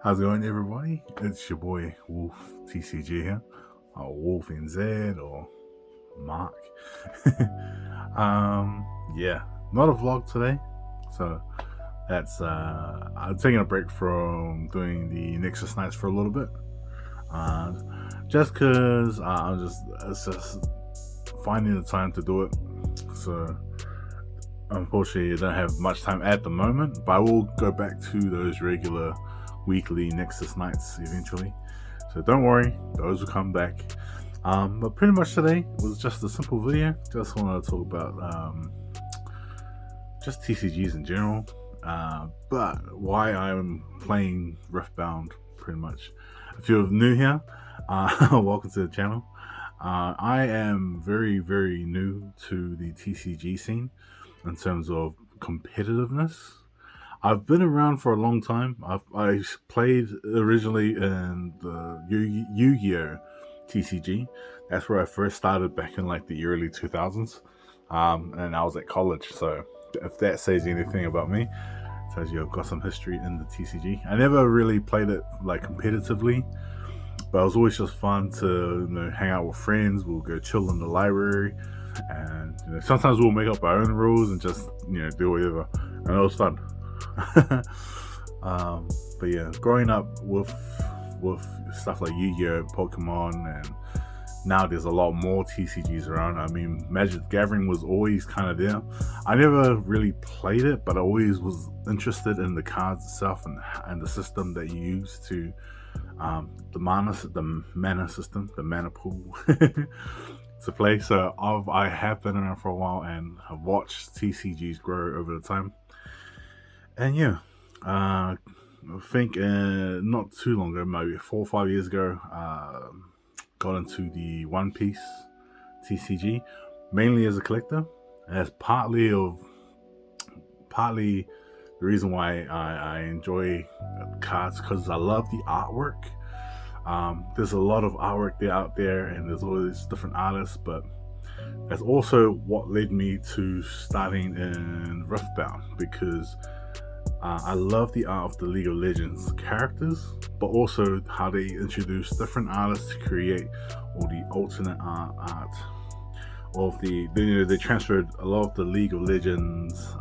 How's it going, everybody? It's your boy Wolf TCG here, or Wolf NZ, or Mark. Yeah, not a vlog today, so that's I'm taking a break from doing the Nexus nights for a little bit, just because it's just finding the time to do it. So unfortunately, I don't have much time at the moment, but I will go back to those regular weekly Nexus nights eventually. So don't worry, those will come back. But pretty much today was just a simple video. Just wanted to talk about just TCGs in general, but why I'm playing Riftbound pretty much. If you're new here, welcome to the channel. I am very, very new to the TCG scene in terms of competitiveness. I've been around for a long time. I played originally in the Yu-Gi-Oh! TCG. That's where I first started back in like the early 2000s. And I was at college, so if that says anything about me, it tells you I've got some history in the TCG. I never really played it like competitively, but it was always just fun to hang out with friends. We'll go chill in the library, and sometimes we'll make up our own rules and just do whatever, and it was fun. But yeah, growing up with stuff like Yu-Gi-Oh!, Pokemon, and now there's a lot more TCGs around. I mean, Magic the Gathering was always kind of there. I never really played it, but I always was interested in the cards itself and the system that you use to the mana system, the mana pool to play. So I have been around for a while and have watched TCGs grow over the time. And yeah, I think not too long ago, maybe 4 or 5 years ago, got into the One Piece TCG, mainly as a collector. And that's partly the reason why I enjoy cards, because I love the artwork. There's a lot of artwork out there, and there's all these different artists, but that's also what led me to starting in Riftbound, because I love the art of the League of Legends characters, but also how they introduce different artists to create all the alternate art of they transferred a lot of the League of Legends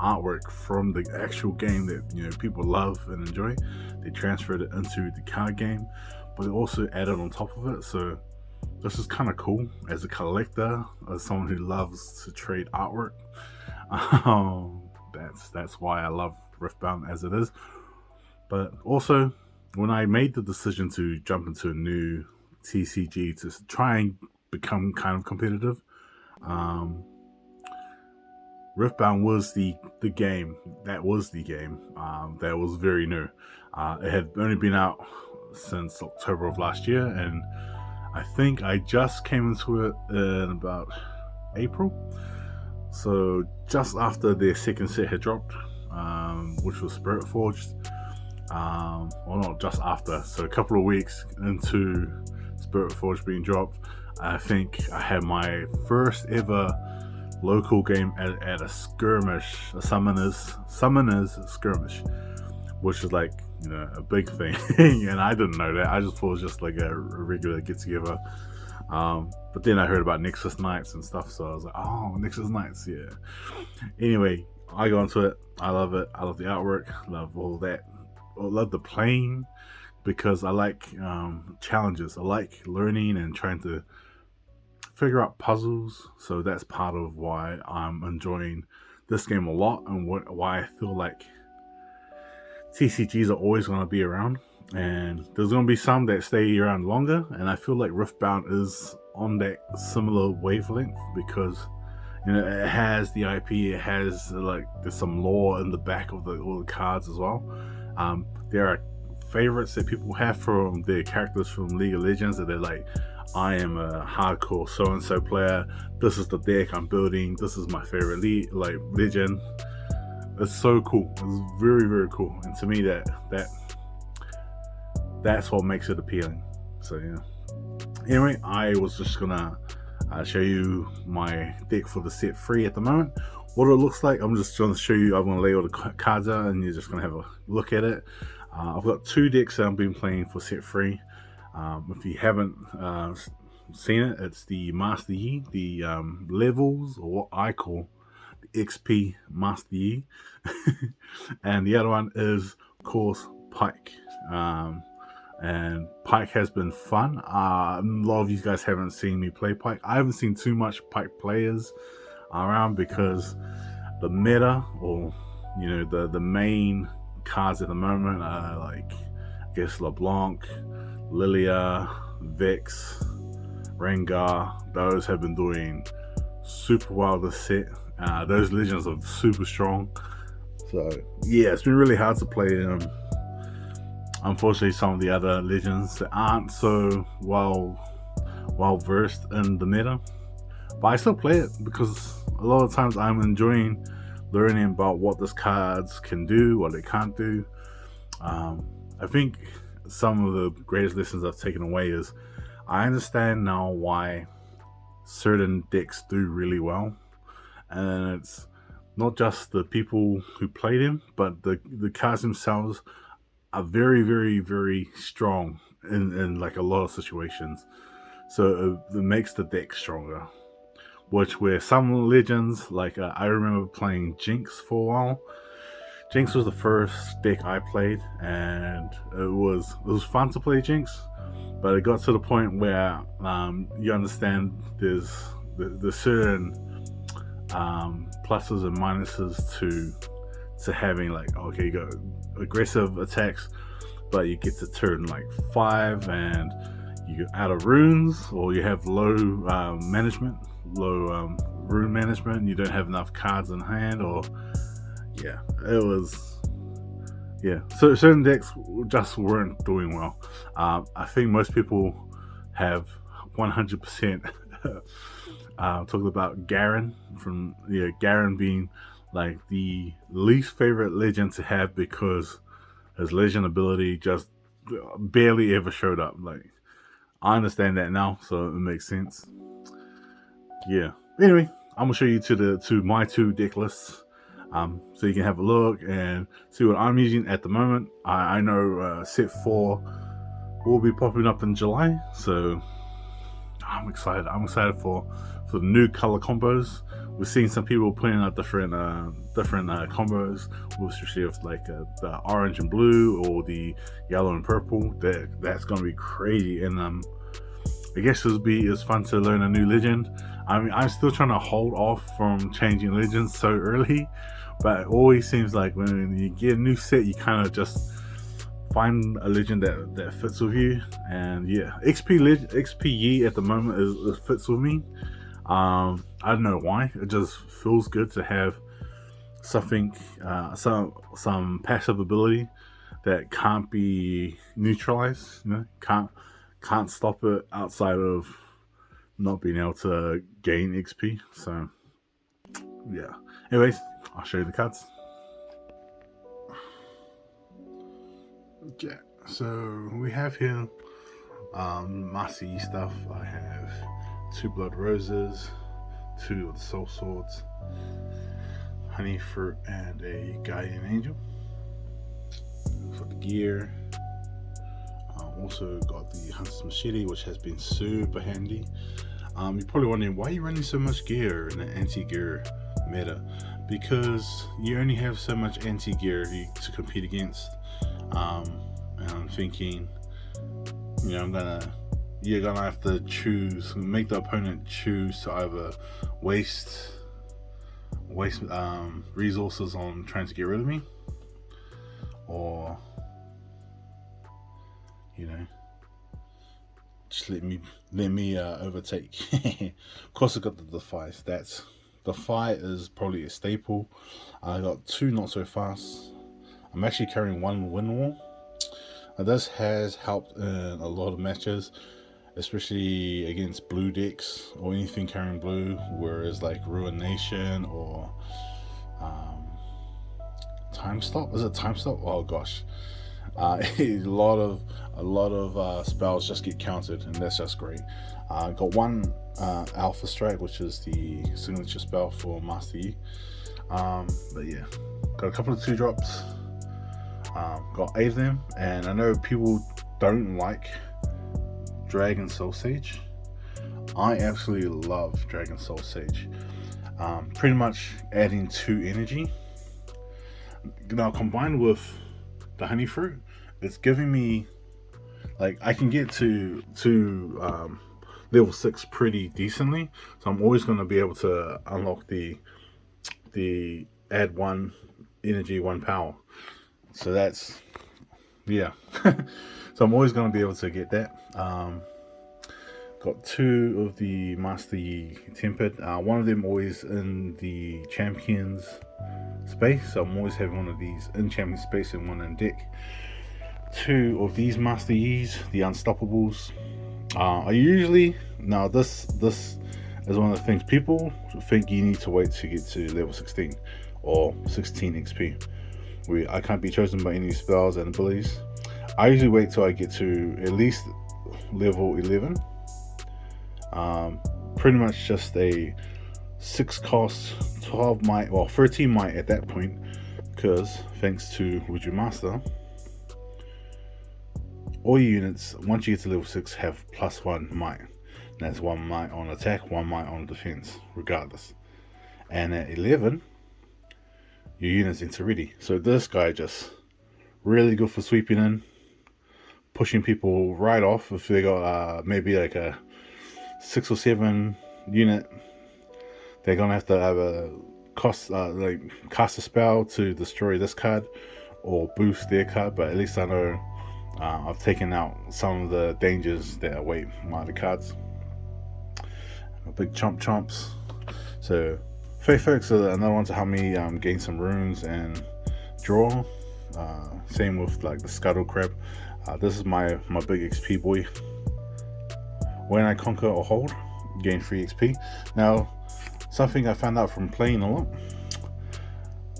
artwork from the actual game that people love and enjoy. They transferred it into the card game, but they also added on top of it. So this is kind of cool as a collector, as someone who loves to trade artwork. That's why I love Riftbound as it is. But also, when I made the decision to jump into a new TCG to try and become kind of competitive, Riftbound was the game. That was the game that was very new. It had only been out since October of last year, and I think I just came into it in about April. So just after their second set had dropped, which was Spirit Forged. Well, not just after, so a couple of weeks into Spirit Forged being dropped, I think I had my first ever local game at a skirmish, a summoners skirmish, which is like a big thing. And I didn't know that. I just thought it was just like a regular get together. But then I heard about Nexus nights and stuff, so I was like, oh, Nexus nights, yeah. Anyway, I go into it. I love it. I love the artwork. Love all that. I love the playing, because I like challenges. I like learning and trying to figure out puzzles. So that's part of why I'm enjoying this game a lot, and why I feel like TCGs are always going to be around. And there's going to be some that stay around longer, and I feel like Riftbound is on that similar wavelength, because it has the IP, it has there's some lore in the back of all the cards as well. There are favorites that people have from their characters from League of Legends that they're like, I am a hardcore so-and-so player, this is the deck I'm building, this is my favorite legend. It's so cool. It's very, very cool, and to me that's what makes it appealing. So yeah. Anyway, I was just gonna show you my deck for the set 3 at the moment. What it looks like, I'm just gonna show you. I'm gonna lay all the cards out, and you're just gonna have a look at it. I've got 2 decks that I've been playing for set 3. If you haven't seen it, it's the Master Yi, the levels, or what I call the XP Master Yi. And the other one is, of course, Pike. And Pike has been fun. A lot of you guys haven't seen me play Pike. I haven't seen too much Pike players around because the meta, or the main cards at the moment are like, I guess, LeBlanc, Lilia, Vex, Rengar. Those have been doing super well this set. Those legends are super strong. So yeah, it's been really hard to play unfortunately some of the other legends that aren't so well versed in the meta. But I still play it because a lot of times I'm enjoying learning about what these cards can do, what they can't do. I think some of the greatest lessons I've taken away is I understand now why certain decks do really well. And it's not just the people who play them, but the cards themselves are very, very, very strong in like a lot of situations. So it makes the deck stronger. Which, where some legends, like I remember playing Jinx for a while. Jinx was the first deck I played, and it was fun to play Jinx, but it got to the point where you understand there's certain pluses and minuses to having, like, okay, you got aggressive attacks, but you get to turn like 5 and you get out of runes, or you have low rune management, you don't have enough cards in hand, or so certain decks just weren't doing well. I think most people have 100% talked about Garen, Garen being like the least favorite legend to have because his legend ability just barely ever showed up. Like, I understand that now, so it makes sense. Yeah. Anyway, I'm gonna show you to my 2 deck lists, so you can have a look and see what I'm using at the moment. I know set 4 will be popping up in July, so I'm excited. I'm excited for the new color combos. We're seeing some people putting out different combos, especially with like the orange and blue or the yellow and purple. That's gonna be crazy, and I guess it's fun to learn a new legend. I mean, I'm still trying to hold off from changing legends so early, but it always seems like when you get a new set, you kind of just find a legend that fits with you. And yeah, XP Yi at the moment is fits with me. I don't know why. It just feels good to have something, some passive ability that can't be neutralized. Can't stop it outside of not being able to gain XP. So yeah. Anyways, I'll show you the cards. Okay, so we have here Master Yi stuff. I have 2 Blood Roses, 2 of the Soul Swords, Honey Fruit, and a Guardian Angel. For the gear, also got the Hunter's Machete, which has been super handy. You're probably wondering, why are you running so much gear in an anti-gear meta? Because you only have so much anti-gear to compete against. And I'm thinking, you're gonna have to make the opponent choose to either waste resources on trying to get rid of me, or just let me overtake. Of course, I got the Defy stats. Defy is probably a staple. I got 2 not so fast. I'm actually carrying 1 Wind Wall. This has helped in a lot of matches, especially against blue decks or anything carrying blue, whereas like Ruination or Time Stop. Is it Time Stop? Oh gosh. A lot of spells just get countered, and that's just great. Got 1 Alpha Strike, which is the signature spell for Master Yi. But yeah, got a couple of 2-drops. Got 8 of them, and I know people don't like Dragon Soul Sage. I absolutely love Dragon Soul Sage. Pretty much adding 2 energy. Now combined with the honey fruit, it's giving me, like, I can get to level 6 pretty decently. So I'm always going to be able to unlock the add 1 energy, 1 power. So that's, yeah. So I'm always going to be able to get that. Got 2 of the Master Yi Tempered. One of them always in the Champions space. So I'm always having one of these in Champion space and one in deck. 2 of these Master Yis, the Unstoppables. I usually, now this is one of the things people think you need to wait to get to level 16 or 16 XP. I can't be chosen by any spells and abilities. I usually wait till I get to at least level 11. Pretty much just a 6 cost, 12 might, well 13 might at that point, because thanks to Wizard Master, all your units once you get to level 6 have +1 might. That's 1 might on attack, 1 might on defense, regardless. And at 11, your units enter ready. So this guy just really good for sweeping in, pushing people right off. If they got maybe like a 6 or 7 unit, they're gonna have to have a cast a spell to destroy this card or boost their card. But at least I know I've taken out some of the dangers that await my other cards. Big chomps. So Faith Folks are another one to help me gain some runes and draw. Same with like the Scuttle Crab. This is my big XP boy. When I conquer or hold, gain 3 XP. Now, something I found out from playing a lot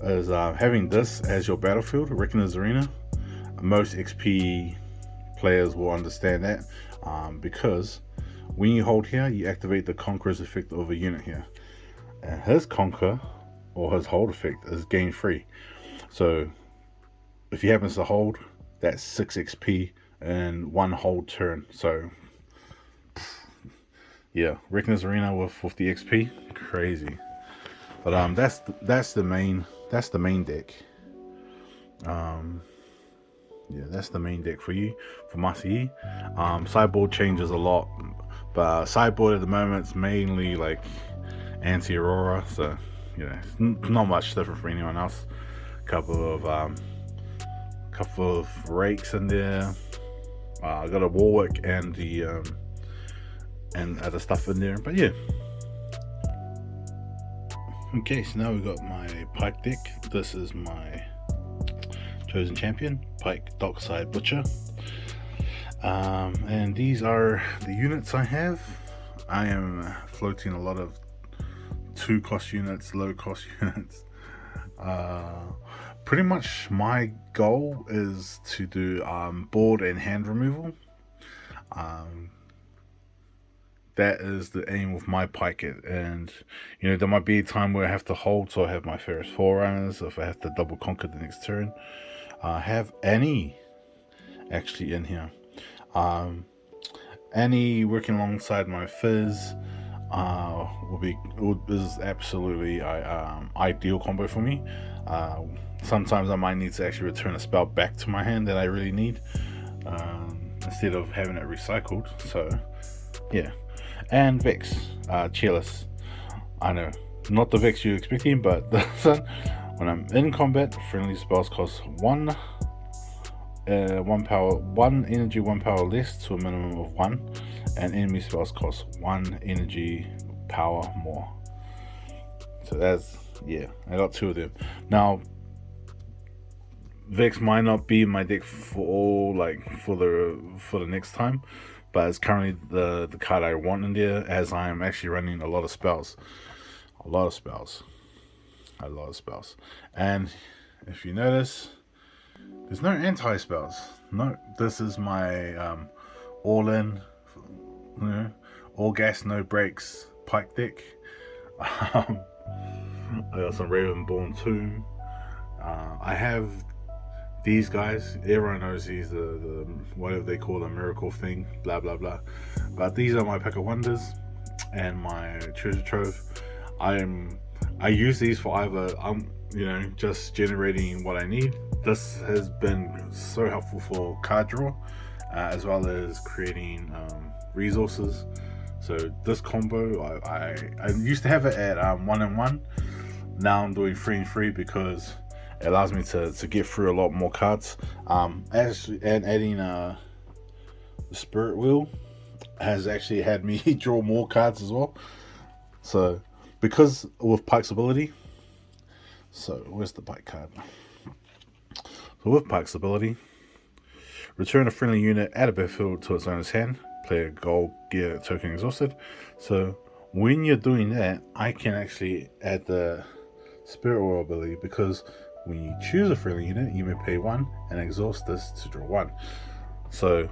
is having this as your battlefield, Reckoner's Arena. Most XP players will understand that because when you hold here, you activate the Conqueror's effect of a unit here. And his Conquer or his hold effect is gain 3. So if he happens to hold, that's 6 XP in 1 hold turn. So yeah, Reckoner's Arena with the XP, crazy. But that's the main deck. Yeah, that's the main deck for you, for Master Yi. Sideboard changes a lot, but sideboard at the moment is mainly like anti-Aurora, so yeah, it's not much different for anyone else. Couple of rakes in there. I got a Warwick and the and other stuff in there, but yeah. Okay, so now we've got my Pike deck. This is my chosen champion, Pike Dockside Butcher. And these are the units I have. I am floating a lot of 2 cost units, low cost units. Pretty much my goal is to do board and hand removal. That is the aim of my Pike, and you know there might be a time where I have to hold, so I have my Ferris Forerunners. If I have to double conquer the next turn, have Annie actually in here. Annie working alongside my Fizz is absolutely ideal combo for me. Sometimes I might need to actually return a spell back to my hand that I really need, instead of having it recycled. So yeah. And Vex, Cheerless. I know, not the Vex you're expecting, but this one, when I'm in combat, friendly spells cost 1 power, 1 energy, 1 power less to a minimum of 1, and enemy spells cost 1 energy power more. So that's, yeah, I got 2 of them. Now, Vex might not be in my deck for all, like for the next time, but it's currently the card I want in there, as I am actually running a lot of spells. And if you notice, there's no anti-spells. No, this is my all-in, you know, all gas, no brakes Pike deck. I got some Ravenborn Tomb. I have these guys, everyone knows he's the whatever they call a miracle thing, blah blah blah. But these are my pack of wonders and my treasure trove. I use these for either just generating what I need. This has been so helpful for card draw, as well as creating resources. So this combo, I used to have it at 1-1. Now I'm doing 3-3 because it allows me to get through a lot more cards. And adding the spirit wheel has actually had me draw more cards as well. So because with Pike's ability, so where's the Pike card? So with Pike's ability, return a friendly unit at a battlefield to its owner's hand. Play a gold gear token exhausted. So when you're doing that, I can actually add the spirit wheel ability, because when you choose a friendly unit, you may pay 1 and exhaust this to draw 1. So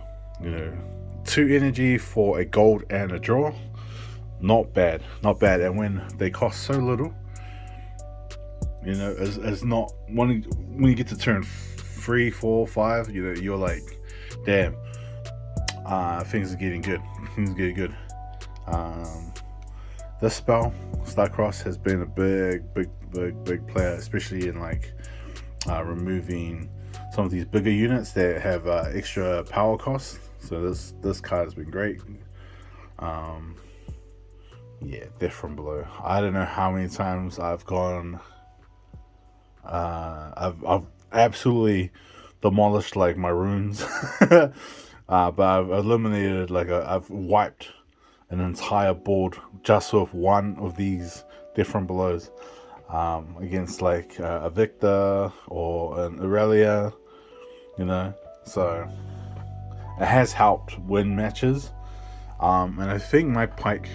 2 energy for a gold and a draw. Not bad. And when they cost so little, as not when you get to turn 3, 4, 5, you're like, damn, things are getting good. This spell, Starcross, has been a big player, especially in like removing some of these bigger units that have extra power costs. So this card has been great. Yeah, Death from Below. I don't know how many times I've gone. I've absolutely demolished like my runes, but I've eliminated I've wiped an entire board just with one of these different Belows, against like a Victor or an Aurelia, so it has helped win matches. And I think my Pike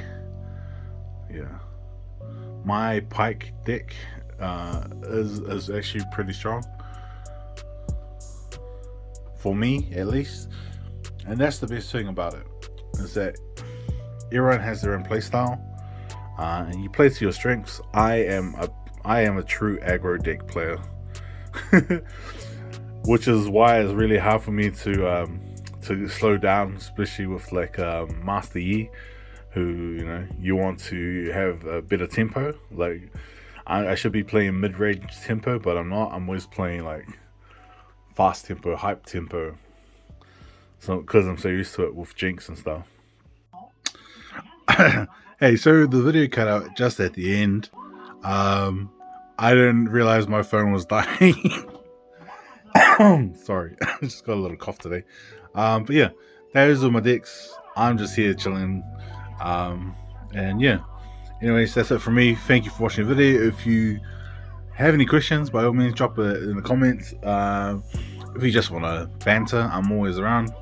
deck is actually pretty strong for me, at least. And that's the best thing about it, is that everyone has their own playstyle, and you play to your strengths. I am a true aggro deck player, which is why it's really hard for me to slow down, especially with like Master Yi, who you want to have a better tempo. Like I should be playing mid-range tempo, but I'm not. I'm always playing like fast tempo, hype tempo. So because I'm so used to it with Jinx and stuff. Hey, so the video cut out just at the end. I didn't realize my phone was dying. Sorry, I just got a little cough today. But yeah, those are my decks. I'm just here chilling. And yeah, anyways, that's it for me. Thank you for watching the video. If you have any questions, by all means drop it in the comments. If you just want to banter, I'm always around.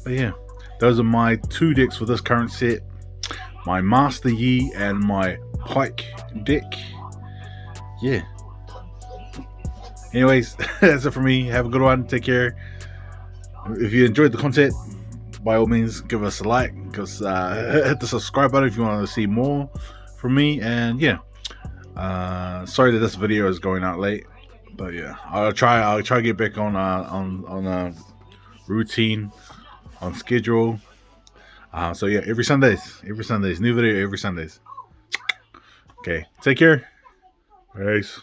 But yeah, those are my 2 decks for this current set, my Master Yi and my Pike deck. Yeah, anyways, that's it for me. Have a good one. Take care. If you enjoyed the content, by all means give us a like, hit the subscribe button if you want to see more from me. And yeah, sorry that this video is going out late, but yeah, I'll try to get back on routine, on schedule. So yeah, every Sundays, new video every Sundays. Okay, take care. Peace.